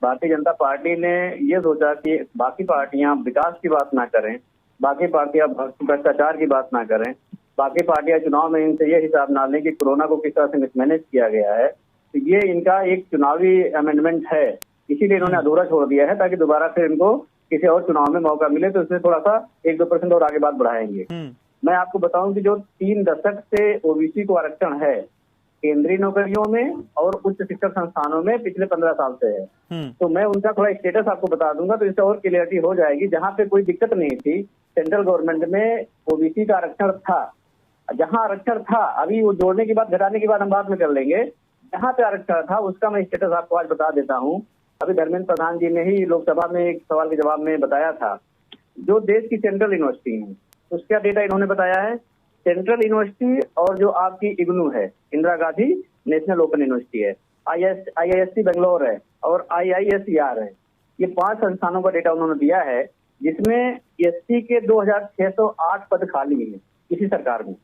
Bharatiya Janata party ने ये सोचा कि बाकी पार्टियां विकास की बात ना करें, बाकी पार्टियां भ्रष्टाचार की बात ना करें, बाकी पार्टियां चुनाव में इनसे ये हिसाब ना लें कि कोरोना को किस तरह से मिसमैनेज किया गया है। तो ये इनका एक चुनावी अमेंडमेंट है, इसीलिए इन्होंने अधूरा छोड़ दिया है ताकि दोबारा फिर इनको किसी और चुनाव में मौका मिले तो इसमें थोड़ा सा 1-2% और आगे बात बढ़ाएंगे। मैं आपको बताऊं कि जो 3 दशक से ओबीसी को आरक्षण है केंद्रीय नौकरियों में और उच्च शिक्षण संस्थानों में पिछले 15 साल से है, तो मैं उनका थोड़ा स्टेटस आपको बता दूंगा तो इससे और क्लियरिटी हो जाएगी। जहां पे कोई दिक्कत नहीं थी, सेंट्रल गवर्नमेंट में ओबीसी का आरक्षण था, जहां आरक्षण था, अभी वो जोड़ने की बात घटाने की बात हम बाद में कर लेंगे, जहां पे आरक्षण था उसका मैं स्टेटस आपको आज बता देता हूँ। अभी धर्मेंद्र प्रधान जी ने ही लोकसभा में एक सवाल के जवाब में बताया था, जो देश की सेंट्रल यूनिवर्सिटी है उसका डेटा इन्होंने बताया है। सेंट्रल यूनिवर्सिटी और जो आपकी इग्नू है, Indira Gandhi national open university है, IISc बेंगलोर है और IISER है, ये 5 संस्थानों का डेटा उन्होंने दिया है, जिसमें एससी के 2608 पद खाली हैं इसी सरकार में।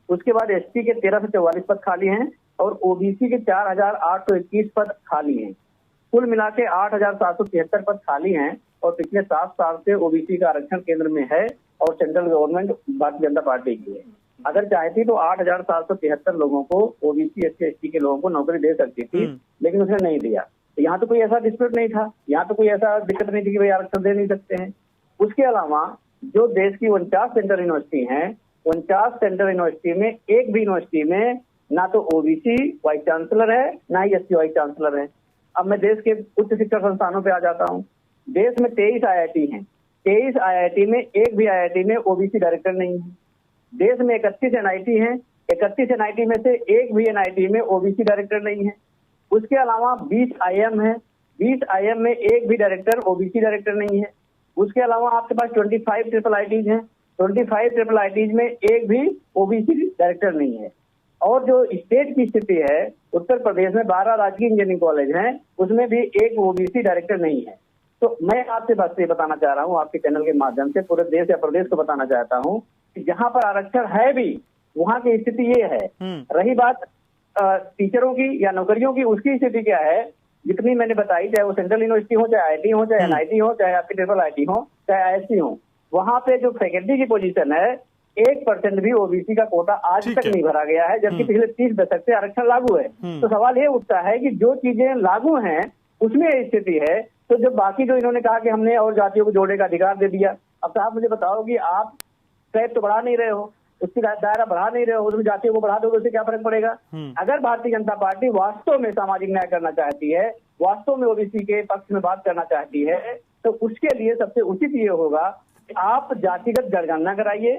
उसके बाद एसटी के 1344 पद खाली हैं और ओबीसी के 4821 पद खाली हैं। कुल मिला के 8773 पद खाली हैं और पिछले 7 साल से ओबीसी का आरक्षण केंद्र में है और central government Bharatiya Janata party की है। अगर चाहती तो 8773 लोगों को, ओबीसी SC/ST के लोगों को नौकरी दे सकती थी, लेकिन उसने नहीं दिया। तो यहाँ तो कोई ऐसा डिस्प्यूट नहीं था, यहाँ तो कोई ऐसा दिक्कत नहीं थी कि भाई आरक्षण दे नहीं सकते हैं। उसके अलावा जो देश की 49 सेंट्रल यूनिवर्सिटी हैं, 49 सेंट्रल यूनिवर्सिटी में एक भी यूनिवर्सिटी में ना तो ओबीसी वाइस चांसलर है ना ही SC वाइस चांसलर है। अब मैं देश के उच्च शिक्षा संस्थानों पे आ जाता हूँ। देश में 23 IIT हैं, 23 IIT में एक भी IIT में ओबीसी डायरेक्टर नहीं है। देश में 31 NIT हैं, 31 NIT में से एक भी NIT में ओबीसी डायरेक्टर नहीं है। उसके अलावा 20 IIM है, 20 IIM में एक भी डायरेक्टर ओबीसी डायरेक्टर नहीं है। उसके अलावा आपके पास 25 IIITs हैं, 25 IIITs में एक भी ओबीसी डायरेक्टर नहीं है। और जो स्टेट की स्थिति है, उत्तर प्रदेश में 12 राजकीय इंजीनियरिंग कॉलेज हैं, उसमें भी एक ओबीसी डायरेक्टर नहीं है। तो मैं आपसे बस ये बताना चाह रहा हूँ, आपके चैनल के माध्यम से पूरे देश या प्रदेश को बताना चाहता हूँ कि जहां पर आरक्षण है भी वहां की स्थिति ये है। रही बात टीचरों की या नौकरियों की, उसकी स्थिति क्या है, जितनी मैंने बताई, चाहे वो सेंट्रल यूनिवर्सिटी हो, चाहे IIT हो, चाहे NIT हो, चाहे आपकी IIIT हो, चाहे ISC हो, वहां पे जो फैकल्टी की पोजीशन है 1% भी ओबीसी का कोटा आज तक नहीं भरा गया है, जबकि पिछले 30 दशक से आरक्षण लागू है। तो सवाल ये उठता है कि जो चीजें लागू हैं उसमें स्थिति है, तो जब बाकी जो इन्होंने कहा कि हमने और जातियों को जोड़ने का अधिकार दे दिया, अब साहब मुझे बताओ कि आप कैद तो बढ़ा नहीं रहे हो, उसकी दायरा बढ़ा नहीं रहे हो, उसमें जातियों को बढ़ा दोगे उससे क्या फर्क पड़ेगा। अगर भारतीय जनता पार्टी वास्तव में सामाजिक न्याय करना चाहती है, वास्तव में ओबीसी के पक्ष में बात करना चाहती है, तो उसके लिए सबसे उचित ये होगा कि आप जातिगत जनगणना कराइए,